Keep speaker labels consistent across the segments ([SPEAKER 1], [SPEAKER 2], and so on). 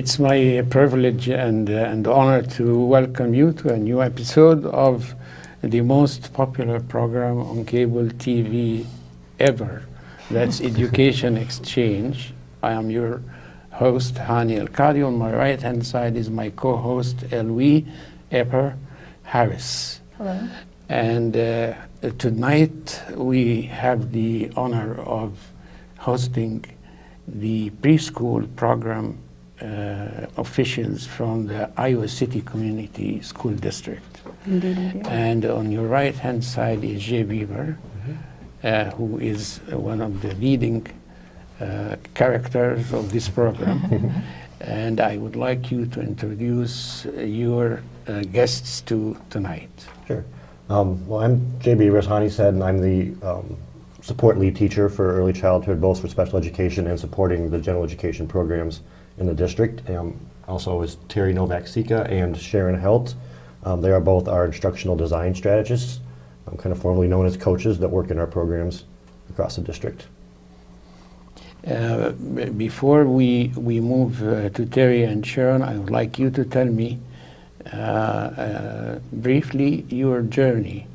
[SPEAKER 1] It's my privilege and honor to welcome you to a new episode of the most popular program on cable TV ever. That's Education Exchange. I am your host, Hani El-Qadi. On my right-hand side is my co-host, Elwi Epper Harris.
[SPEAKER 2] Hello.
[SPEAKER 1] And tonight we have the honor of hosting the preschool program officials from the Iowa City Community School District.
[SPEAKER 2] Indeed.
[SPEAKER 1] And on your right-hand side is Beaver, who is one of the leading characters of this program. And I would like you to introduce your guests tonight.
[SPEAKER 3] Sure. Well, I'm Jay Beaver, as Hani said, and I'm the support lead teacher for early childhood, both for special education and supporting the general education programs in the district. Also is Terry Novak-Sika and Sharon Helt. They are both our instructional design strategists, kind of formally known as coaches that work in our programs across the district.
[SPEAKER 1] Before we move to Terry and Sharon, I would like you to tell me briefly your journey.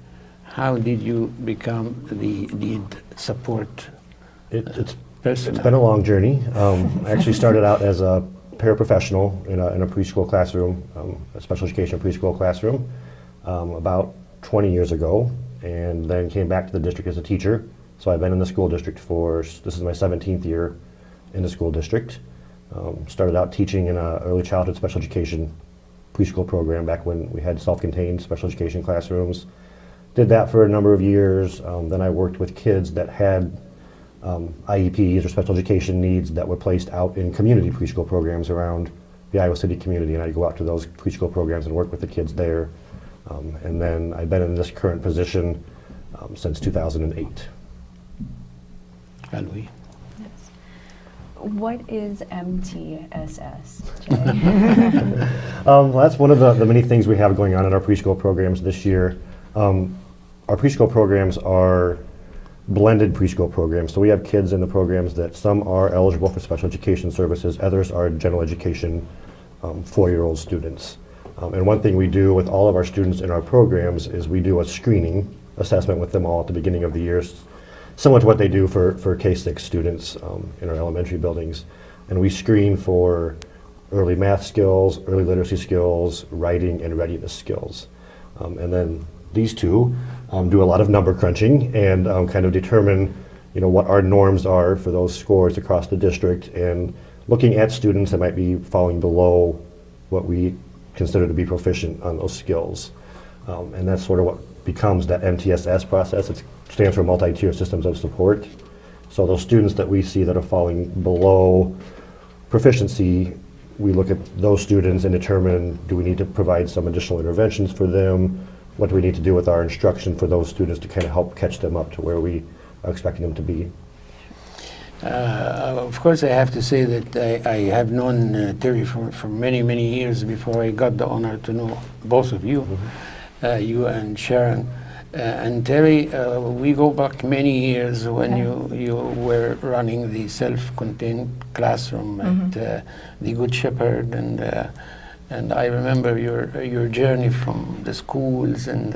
[SPEAKER 1] How did you become the lead support
[SPEAKER 3] It's
[SPEAKER 1] person?
[SPEAKER 3] It's been a long journey. I actually started out as a paraprofessional in a preschool classroom, a special education preschool classroom, about 20 years ago, and then came back to the district as a teacher. So I've been in the school district this is my 17th year in the school district. Started out teaching in an early childhood special education preschool program back when we had self-contained special education classrooms. Did that for a number of years. Then I worked with kids that had IEPs or special education needs that were placed out in community preschool programs around the Iowa City community, and I'd go out to those preschool programs and work with the kids there. And then I've been in this current position since 2008.
[SPEAKER 1] Elwi.
[SPEAKER 2] Yes. What is MTSS, Jay?
[SPEAKER 3] Well, that's one of the many things we have going on in our preschool programs this year. Our preschool programs are blended preschool programs. So we have kids in the programs that some are eligible for special education services, others are general education 4-year-old students. And one thing we do with all of our students in our programs is we do a screening assessment with them all at the beginning of the year, similar to what they do for K-6 students in our elementary buildings. And we screen for early math skills, early literacy skills, writing, and readiness skills. And then these two do a lot of number crunching and kind of determine, what our norms are for those scores across the district, and looking at students that might be falling below what we consider to be proficient on those skills. And that's sort of what becomes that MTSS process. It stands for multi-tier systems of support. So those students that we see that are falling below proficiency, we look at those students and determine, do we need to provide some additional interventions for them? What do we need to do with our instruction for those students to kind of help catch them up to where we are expecting them to be?
[SPEAKER 1] Of course, I have to say that I have known Terry for many, many years before I got the honor to know both of you, you and Sharon. And Terry, we go back many years when you were running the self-contained classroom at the Good Shepherd, and I remember your journey from the schools. And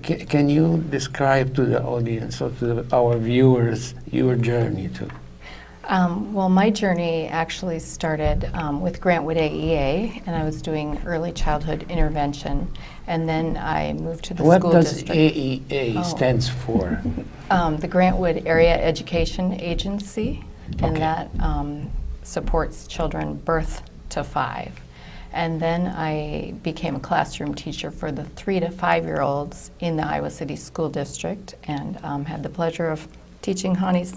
[SPEAKER 1] can you describe to the audience or to our viewers your journey too?
[SPEAKER 2] Well, my journey actually started with Grantwood AEA, and I was doing early childhood intervention, and then I moved to the school district.
[SPEAKER 1] What does AEA stands for?
[SPEAKER 2] The Grantwood Area Education Agency, and
[SPEAKER 1] Okay.
[SPEAKER 2] that supports children birth to 5. And then I became a classroom teacher for the 3 to 5-year-olds in the Iowa City School District, and had the pleasure of teaching Hani's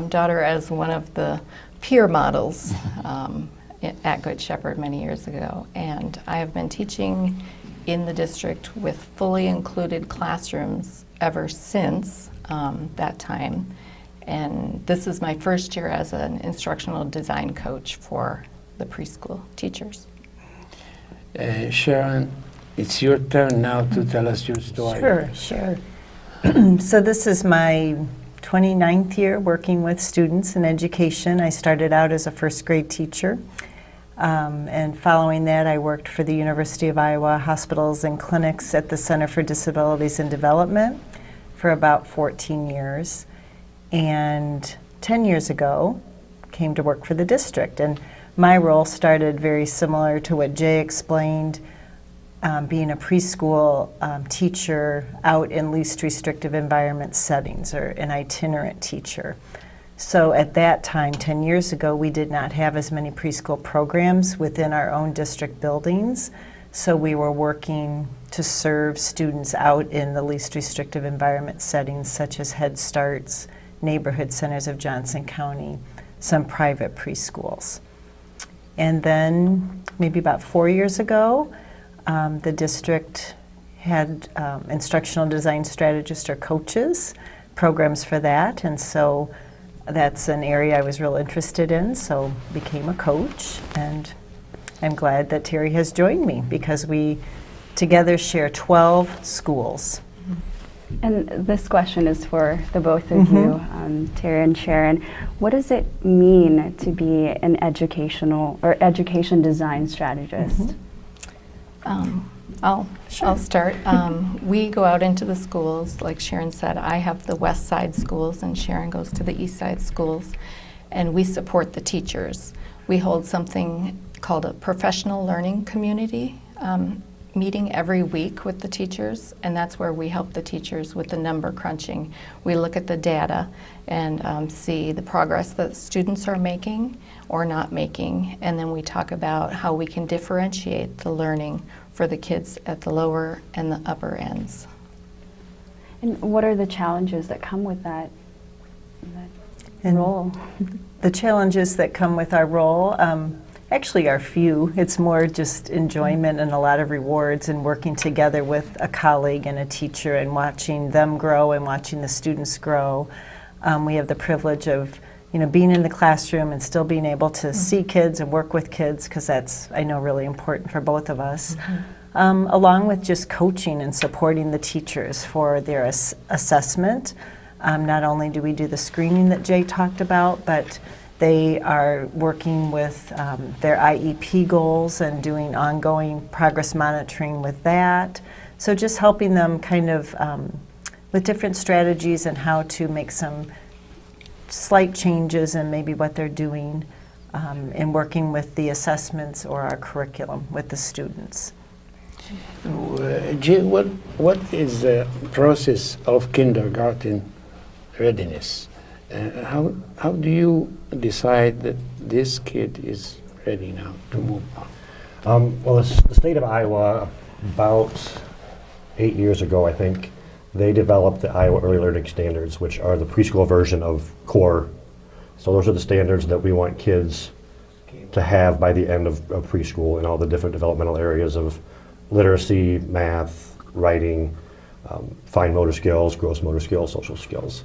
[SPEAKER 2] daughter as one of the peer models at Good Shepherd many years ago. And I have been teaching in the district with fully included classrooms ever since that time. And this is my first year as an instructional design coach for the preschool teachers.
[SPEAKER 1] Sharon, it's your turn now to tell us your story.
[SPEAKER 4] Sure. So this is my 29th year working with students in education. I started out as a first grade teacher And following that, I worked for the University of Iowa Hospitals and Clinics at the Center for Disabilities and Development for about 14 years. And 10 years ago, came to work for the district. And my role started very similar to what Jay explained, being a preschool teacher out in least restrictive environment settings, or an itinerant teacher. So at that time, 10 years ago, we did not have as many preschool programs within our own district buildings. So we were working to serve students out in the least restrictive environment settings, such as Head Starts, neighborhood centers of Johnson County, some private preschools. And then maybe about 4 years ago, the district had instructional design strategists or coaches, programs for that. And so that's an area I was real interested in, so became a coach. And I'm glad that Terry has joined me because we together share 12 schools.
[SPEAKER 5] And this question is for the both of you, Terry and Sharon. What does it mean to be an educational or education design strategist?
[SPEAKER 2] I'll start. We go out into the schools, like Sharon said. I have the west side schools and Sharon goes to the east side schools, and we support the teachers. We hold something called a professional learning community meeting every week with the teachers, and that's where we help the teachers with the number crunching. We look at the data and see the progress that students are making or not making, and then we talk about how we can differentiate the learning for the kids at the lower and the upper ends.
[SPEAKER 5] And what are the challenges that come with that role?
[SPEAKER 4] The challenges that come with our role actually are few. It's more just enjoyment and a lot of rewards and working together with a colleague and a teacher and watching them grow and watching the students grow. We have the privilege of being in the classroom and still being able to see kids and work with kids, because that's, I know, really important for both of us. Along with just coaching and supporting the teachers for their assessment. Not only do we do the screening that Jay talked about, but they are working with their IEP goals and doing ongoing progress monitoring with that. So just helping them kind of with different strategies and how to make some slight changes in maybe what they're doing in working with the assessments or our curriculum with the students.
[SPEAKER 1] Jay, what is the process of kindergarten readiness? How do you decide that this kid is ready now to move on?
[SPEAKER 3] Well, the state of Iowa, about 8 years ago, I think, they developed the Iowa Early Learning Standards, which are the preschool version of core. So those are the standards that we want kids to have by the end of preschool in all the different developmental areas of literacy, math, writing, fine motor skills, gross motor skills, social skills.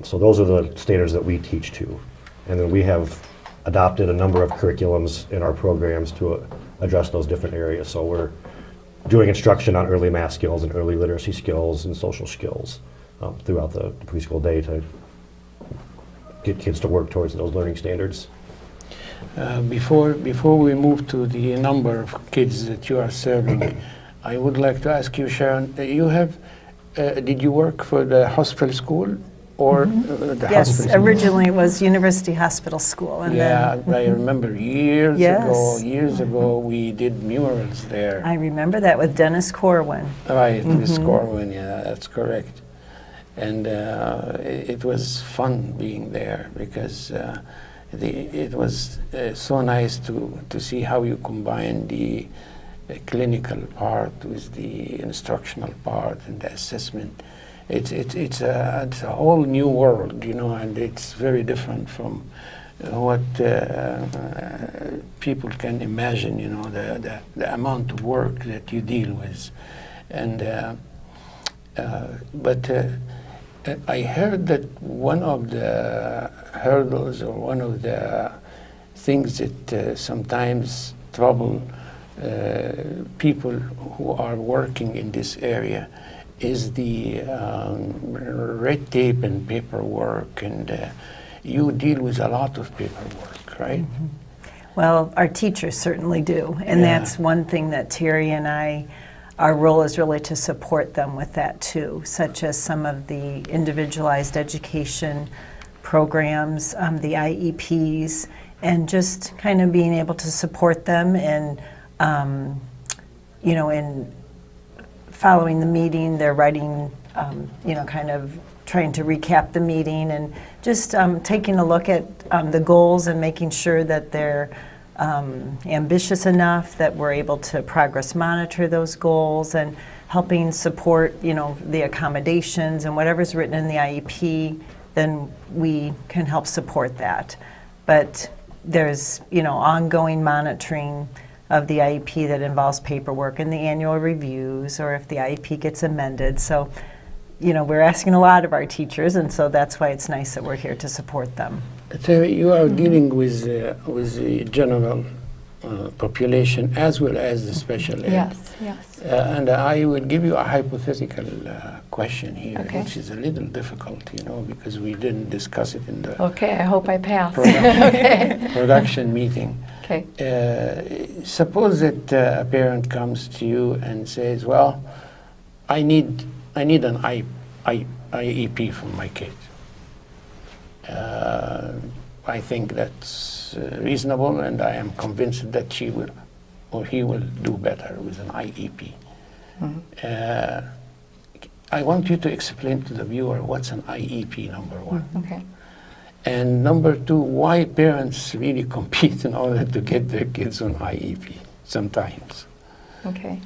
[SPEAKER 3] So those are the standards that we teach to. And then we have adopted a number of curriculums in our programs to address those different areas. So we're doing instruction on early math skills and early literacy skills and social skills throughout the preschool day to get kids to work towards those learning standards.
[SPEAKER 1] Before we move to the number of kids that you are serving, I would like to ask you, Sharon, did you work for the hospital school? Or the
[SPEAKER 4] Yes,
[SPEAKER 1] hospital?
[SPEAKER 4] originally it was University Hospital School. And
[SPEAKER 1] Yeah, I remember years
[SPEAKER 4] Yes.
[SPEAKER 1] ago we did murals there.
[SPEAKER 4] I remember that with Dennis Corwin.
[SPEAKER 1] Right, Miss Corwin, yeah, that's correct. And it was fun being there because it was so nice to see how you combine the clinical part with the instructional part and the assessment. It's a whole new world, and it's very different from what people can imagine, the amount of work that you deal with. And but I heard that one of the hurdles or one of the things that sometimes trouble people who are working in this area is the red tape and paperwork, and you deal with a lot of paperwork, right?
[SPEAKER 4] Well, our teachers certainly do, and
[SPEAKER 1] Yeah.
[SPEAKER 4] that's one thing that Terry and I, our role is really to support them with that too, such as some of the individualized education programs, the IEPs, and just kind of being able to support them in, in following the meeting. They're writing, kind of trying to recap the meeting and just taking a look at the goals and making sure that they're ambitious enough that we're able to progress monitor those goals and helping support, the accommodations and whatever's written in the IEP, then we can help support that. But there's, ongoing monitoring of the IEP that involves paperwork and the annual reviews, or if the IEP gets amended. So, we're asking a lot of our teachers, and so that's why it's nice that we're here to support them.
[SPEAKER 1] Terry, you are dealing with the general population as well as the special ed.
[SPEAKER 2] Yes, yes.
[SPEAKER 1] And I will give you a hypothetical question here,
[SPEAKER 2] Okay.
[SPEAKER 1] which is a little difficult, because we didn't discuss it in the
[SPEAKER 2] Okay, I hope I pass.
[SPEAKER 1] production, production meeting.
[SPEAKER 2] Okay.
[SPEAKER 1] Suppose that a parent comes to you and says, "Well, I need an IEP for my kid. I think that's reasonable, and I am convinced that she will or he will do better with an IEP." I want you to explain to the viewer what's an IEP, number one.
[SPEAKER 2] Okay.
[SPEAKER 1] And number two, why parents really compete in order to get their kids on IEP sometimes.
[SPEAKER 2] Okay.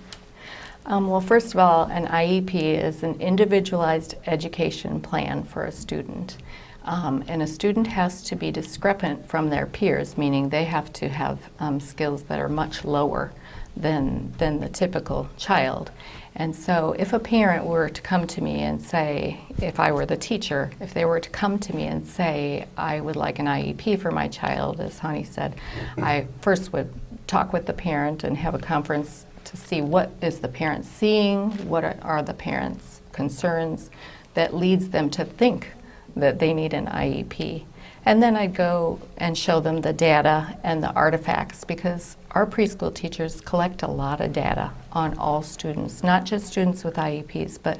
[SPEAKER 2] Well, first of all, an IEP is an individualized education plan for a student. And a student has to be discrepant from their peers, meaning they have to have skills that are much lower than the typical child. And so if a parent were to come to me and say, if I were the teacher, if they were to come to me and say, I would like an IEP for my child, as Hani said, I first would talk with the parent and have a conference to see what is the parent seeing, what are the parents' concerns that leads them to think that they need an IEP. And then I'd go and show them the data and the artifacts, because our preschool teachers collect a lot of data on all students, not just students with IEPs, but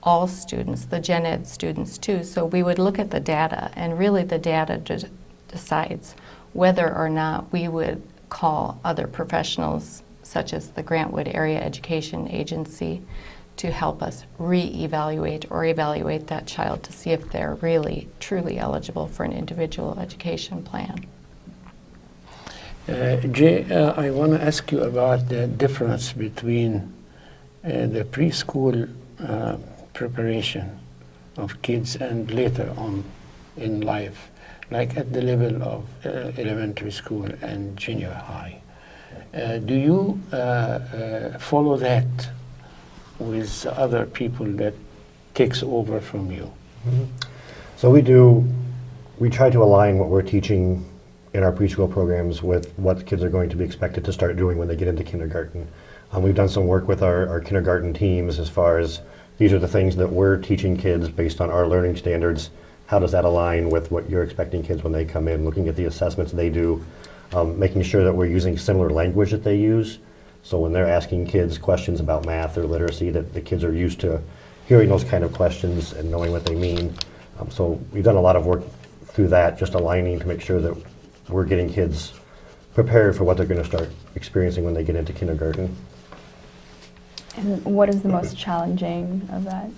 [SPEAKER 2] all students, the gen ed students too. So we would look at the data, and really the data decides whether or not we would call other professionals, such as the Grantwood Area Education Agency, to help us re-evaluate or evaluate that child to see if they're really, truly eligible for an individual education plan.
[SPEAKER 1] Jay, I want to ask you about the difference between the preschool preparation of kids and later on in life, like at the level of elementary school and junior high. Do you follow that with other people that takes over from you?
[SPEAKER 3] So we try to align what we're teaching in our preschool programs with what kids are going to be expected to start doing when they get into kindergarten. We've done some work with our kindergarten teams as far as these are the things that we're teaching kids based on our learning standards. How does that align with what you're expecting kids when they come in, looking at the assessments they do, making sure that we're using similar language that they use. So when they're asking kids questions about math or literacy, that the kids are used to hearing those kind of questions and knowing what they mean. So we've done a lot of work through that, just aligning to make sure that we're getting kids prepared for what they're going to start experiencing when they get into kindergarten.
[SPEAKER 5] And what is the most challenging of that?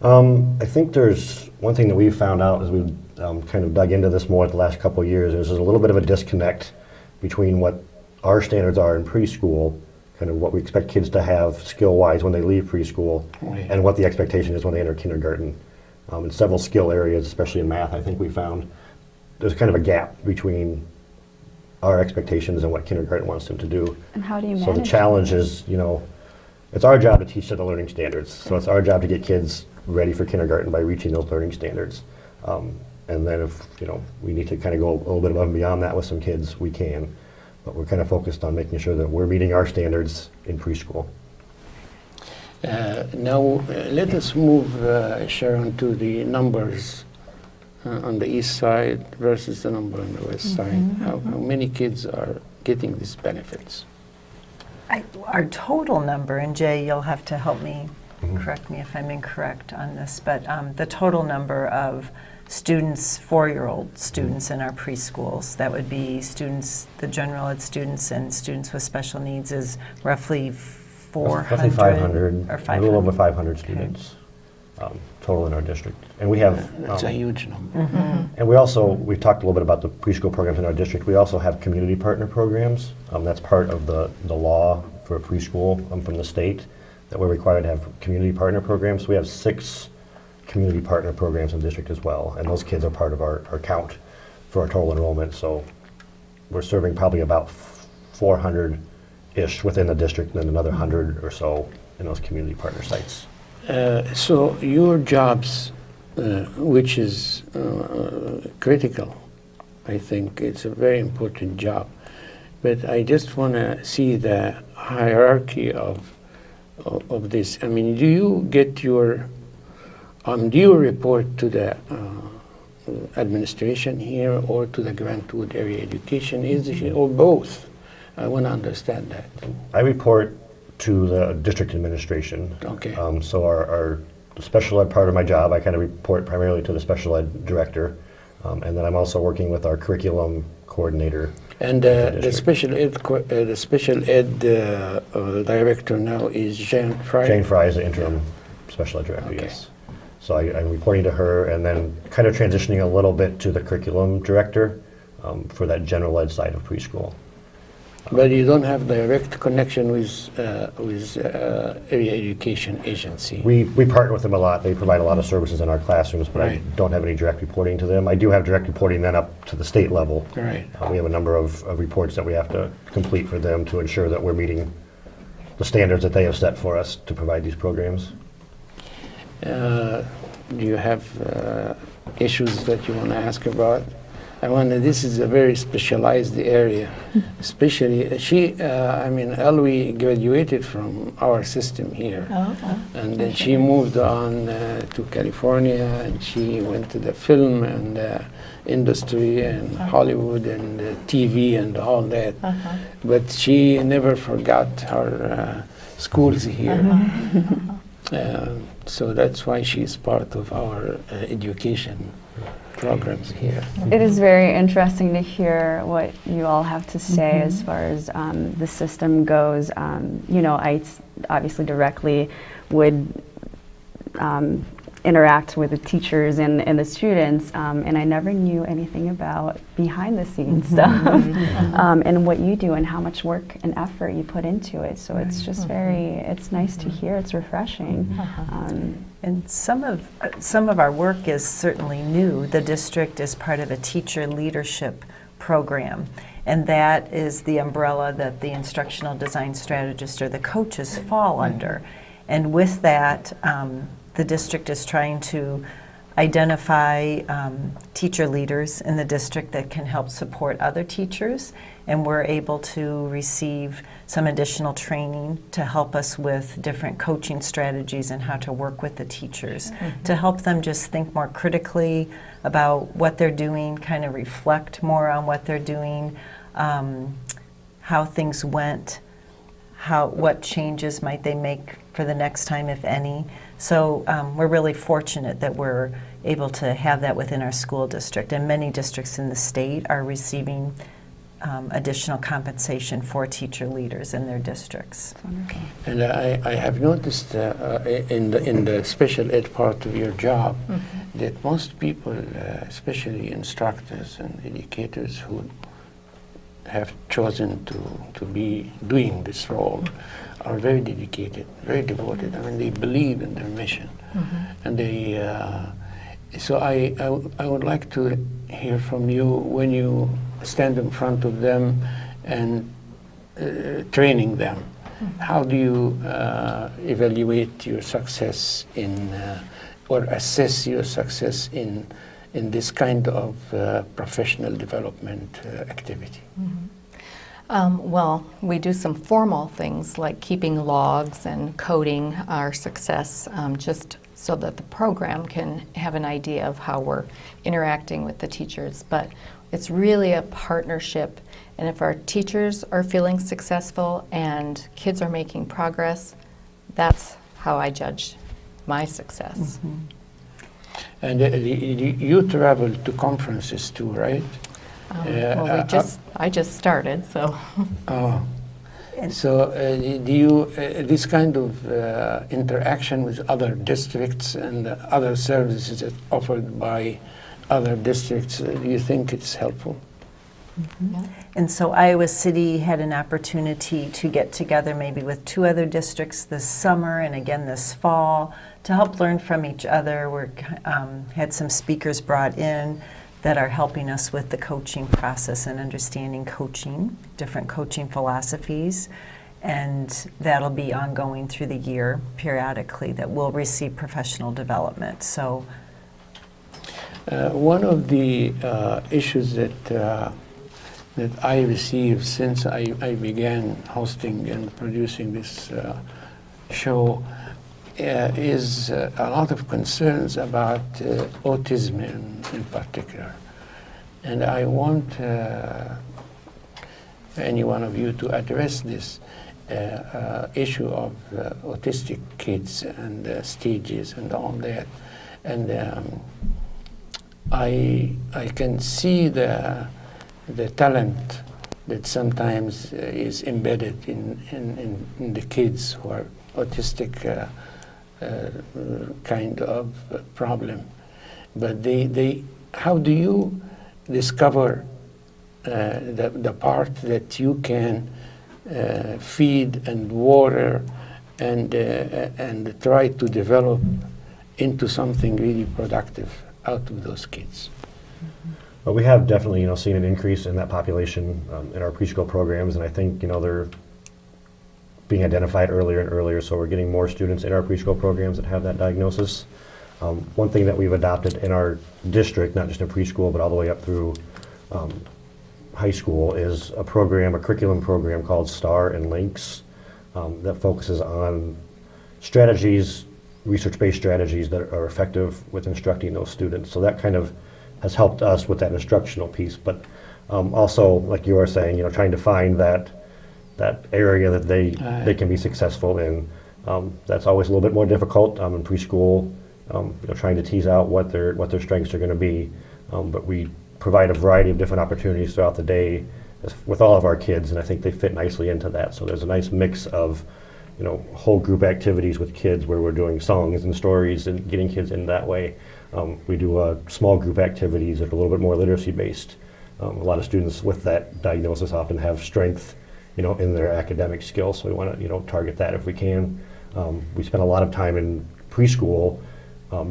[SPEAKER 3] I think there's one thing that we've found out as we've kind of dug into this more the last couple of years. There's a little bit of a disconnect between what our standards are in preschool, kind of what we expect kids to have skill-wise when they leave preschool,
[SPEAKER 1] Right.
[SPEAKER 3] and what the expectation is when they enter kindergarten. In several skill areas, especially in math, I think we found there's kind of a gap between our expectations and what kindergarten wants them to do.
[SPEAKER 5] And how do you
[SPEAKER 3] So
[SPEAKER 5] manage
[SPEAKER 3] the challenge is, it's our job to teach to the learning standards. So it's our job to get kids ready for kindergarten by reaching those learning standards. And then if, we need to kind of go a little bit above and beyond that with some kids, we can. But we're kind of focused on making sure that we're meeting our standards in preschool.
[SPEAKER 1] Now, let us move, Sharon, to the numbers on the east side versus the number on the west side? How many kids are getting these benefits?
[SPEAKER 4] Our total number, and Jay, you'll have to help me, correct me if I'm incorrect on this, but the total number of students, 4-year-old students in our preschools, that would be students, the general ed students and students with special needs, is roughly 400?
[SPEAKER 3] Roughly 500,
[SPEAKER 4] Or
[SPEAKER 3] a
[SPEAKER 4] 500.
[SPEAKER 3] little over 500 students total in our district. And we have,
[SPEAKER 1] That's a huge number.
[SPEAKER 3] and we also, we talked a little bit about the preschool programs in our district. We also have community partner programs. That's part of the law for preschool from the state, that we're required to have community partner programs. We have 6 community partner programs in the district as well, and those kids are part of our count for our total enrollment. So we're serving probably about 400-ish within the district, and then another 100 or so in those community partner sites.
[SPEAKER 1] So your jobs, which is critical, I think it's a very important job, but I just want to see the hierarchy of this. I mean, do you get your, do you report to the administration here or to the Grantwood Area Education Agency, or both? I want to understand that.
[SPEAKER 3] I report to the district administration.
[SPEAKER 1] Okay.
[SPEAKER 3] So our special ed part of my job, I kind of report primarily to the special ed director, and then I'm also working with our curriculum coordinator.
[SPEAKER 1] And the special ed director now is Jane Fry?
[SPEAKER 3] Jane Fry is the interim special ed director,
[SPEAKER 1] Okay.
[SPEAKER 3] yes. So I'm reporting to her, and then kind of transitioning a little bit to the curriculum director for that general ed side of preschool.
[SPEAKER 1] But you don't have direct connection with area education agency.
[SPEAKER 3] We partner with them a lot. They provide a lot of services in our classrooms, but I
[SPEAKER 1] Right.
[SPEAKER 3] don't have any direct reporting to them. I do have direct reporting then up to the state level.
[SPEAKER 1] Right.
[SPEAKER 3] We have a number of reports that we have to complete for them to ensure that we're meeting the standards that they have set for us to provide these programs.
[SPEAKER 1] Do you have issues that you want to ask about? This is a very specialized area, especially Elwie graduated from our system here. And then she moved on to California, and she went to the film and industry and Hollywood and TV and all that. But she never forgot her schools here. So that's why she's part of our education programs here.
[SPEAKER 5] It is very interesting to hear what you all have to say as far as the system goes. I obviously directly would interact with the teachers and the students, and I never knew anything about behind the scenes stuff and what you do and how much work and effort you put into it. So it's just it's nice to hear. It's refreshing.
[SPEAKER 4] And some of our work is certainly new. The district is part of a teacher leadership program, and that is the umbrella that the instructional design strategist or the coaches fall under. And with that, the district is trying to identify teacher leaders in the district that can help support other teachers, and we're able to receive some additional training to help us with different coaching strategies and how to work with the teachers to help them just think more critically about what they're doing, kind of reflect more on what they're doing, how things went, what changes might they make for the next time, if any. So we're really fortunate that we're able to have that within our school district, and many districts in the state are receiving additional compensation for teacher leaders in their districts.
[SPEAKER 1] And I have noticed in the special ed part of your job that most people, especially instructors and educators who have chosen to be doing this role, are very dedicated, very devoted. They believe in their mission, and they. So I would like to hear from you when you stand in front of them and training them. How do you evaluate your success or assess your success in this kind of professional development activity?
[SPEAKER 2] Well, we do some formal things like keeping logs and coding our success. Just so that the program can have an idea of how we're interacting with the teachers. But it's really a partnership, and if our teachers are feeling successful and kids are making progress, that's how I judge my success.
[SPEAKER 1] And you travel to conferences too, right?
[SPEAKER 2] Well, I just started, so.
[SPEAKER 1] Oh. So do you, this kind of interaction with other districts and other services that offered by other districts, do you think it's helpful?
[SPEAKER 2] Yeah.
[SPEAKER 4] And so Iowa City had an opportunity to get together maybe with 2 other districts this summer and again this fall to help learn from each other. We had some speakers brought in that are helping us with the coaching process and understanding coaching, different coaching philosophies, and that'll be ongoing through the year periodically that we'll receive professional development. So
[SPEAKER 1] one of the issues that I received since I began hosting and producing this show is a lot of concerns about autism in particular. And I want any one of you to address this issue of autistic kids and stages and all that. And I can see the talent that sometimes is embedded in the kids who are autistic kind of problem. But how do you discover the part that you can feed and water and try to develop into something really productive out of those kids?
[SPEAKER 3] Well, we have definitely, seen an increase in that population in our preschool programs, and I think, they're being identified earlier and earlier, so we're getting more students in our preschool programs that have that diagnosis. One thing that we've adopted in our district, not just in preschool, but all the way up through high school, is a curriculum program called STAR and LINKS that focuses on strategies, research-based strategies that are effective with instructing those students. So that kind of has helped us with that instructional piece, but also, like you are saying, trying to find that area that they can be successful in. That's always a little bit more difficult in preschool, trying to tease out what their strengths are going to be. But we provide a variety of different opportunities throughout the day with all of our kids, and I think they fit nicely into that. So there's a nice mix of whole group activities with kids where we're doing songs and stories and getting kids in that way. We do small group activities that are a little bit more literacy based. A lot of students with that diagnosis often have strength in their academic skills, so we want to target that if we can. We spend a lot of time in preschool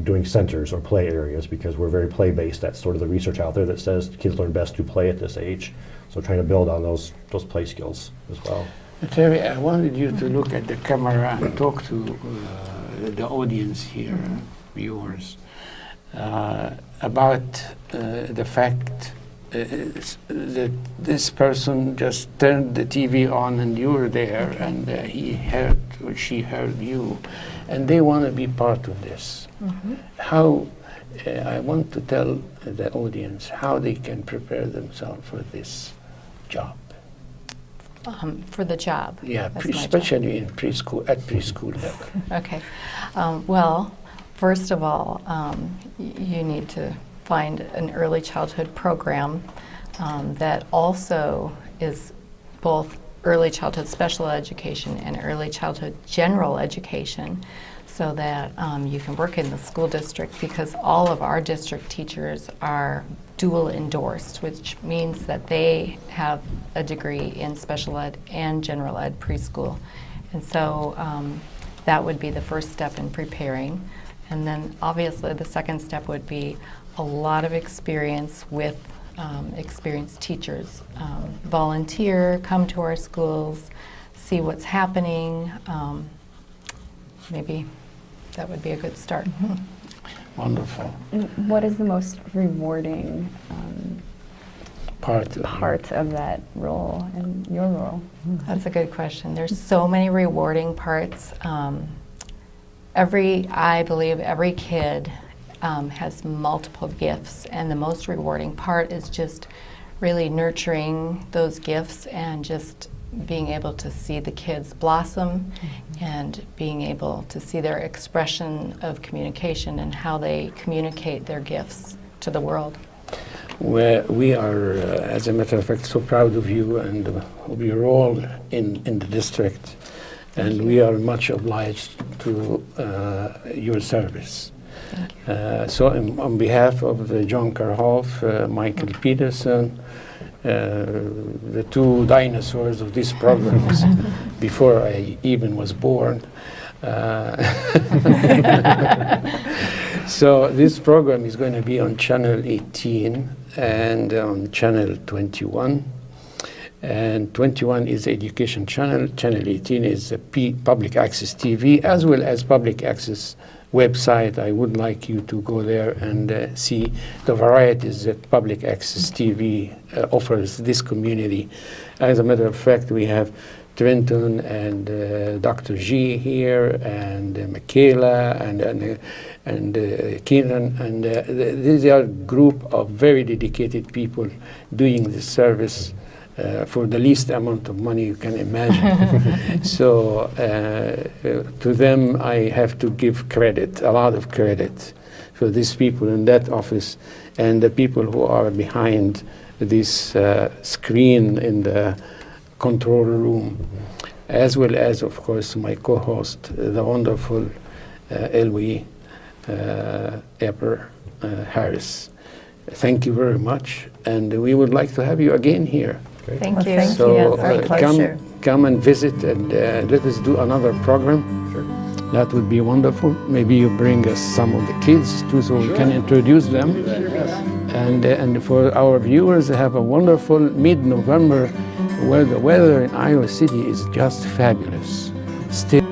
[SPEAKER 3] doing centers or play areas because we're very play based. That's sort of the research out there that says kids learn best to play at this age. So trying to build on those play skills as well.
[SPEAKER 1] Terry, I wanted you to look at the camera and talk to the audience here, viewers, about the fact that this person just turned the TV on and you were there, and he heard or she heard you, and they want to be part of this. How, I want to tell the audience how they can prepare themselves for this job.
[SPEAKER 2] For the job.
[SPEAKER 1] Yeah,
[SPEAKER 2] That's my job.
[SPEAKER 1] especially in preschool, at preschool level.
[SPEAKER 2] Okay. Well, first of all, you need to find an early childhood program that also is both early childhood special education and early childhood general education, so that you can work in the school district, because all of our district teachers are dual endorsed, which means that they have a degree in special ed and general ed preschool. And so that would be the first step in preparing. And then obviously the second step would be a lot of experience with experienced teachers. Volunteer, come to our schools, see what's happening. Maybe that would be a good start.
[SPEAKER 1] Wonderful.
[SPEAKER 5] What is the most rewarding
[SPEAKER 1] Part
[SPEAKER 5] of that role and your role?
[SPEAKER 2] That's a good question. There's so many rewarding parts. I believe every kid has multiple gifts, and the most rewarding part is just really nurturing those gifts and just being able to see the kids blossom and being able to see their expression of communication and how they communicate their gifts to the world.
[SPEAKER 1] We are, as a matter of fact, so proud of you and of your role in the district, and we are much obliged to your service. So on behalf of John Karhoff, Michael Peterson, the two dinosaurs of these programs before I even was born. So this program is going to be on Channel 18 and on Channel 21. And 21 is the education channel. Channel 18 is a public access TV as well as public access website. I would like you to go there and see the varieties that public access TV offers this community. As a matter of fact, we have Trenton and Dr. G here, and Michaela and Keenan, and these are a group of very dedicated people doing this service for the least amount of money you can imagine. So to them I have to give credit, a lot of credit, for these people in that office and the people who are behind this screen in the control room, as well as, of course, my co-host, the wonderful Elwie Epper Harris. Thank you very much, and we would like to have you again here.
[SPEAKER 2] Thank
[SPEAKER 4] Well,
[SPEAKER 2] you.
[SPEAKER 4] thank
[SPEAKER 1] So
[SPEAKER 4] you. Our pleasure.
[SPEAKER 1] come and visit and let us do another program.
[SPEAKER 3] Sure.
[SPEAKER 1] That would be wonderful. Maybe you bring us some of the kids too, so we can introduce them. And for our viewers, have a wonderful mid-November where the weather in Iowa City is just fabulous. Still.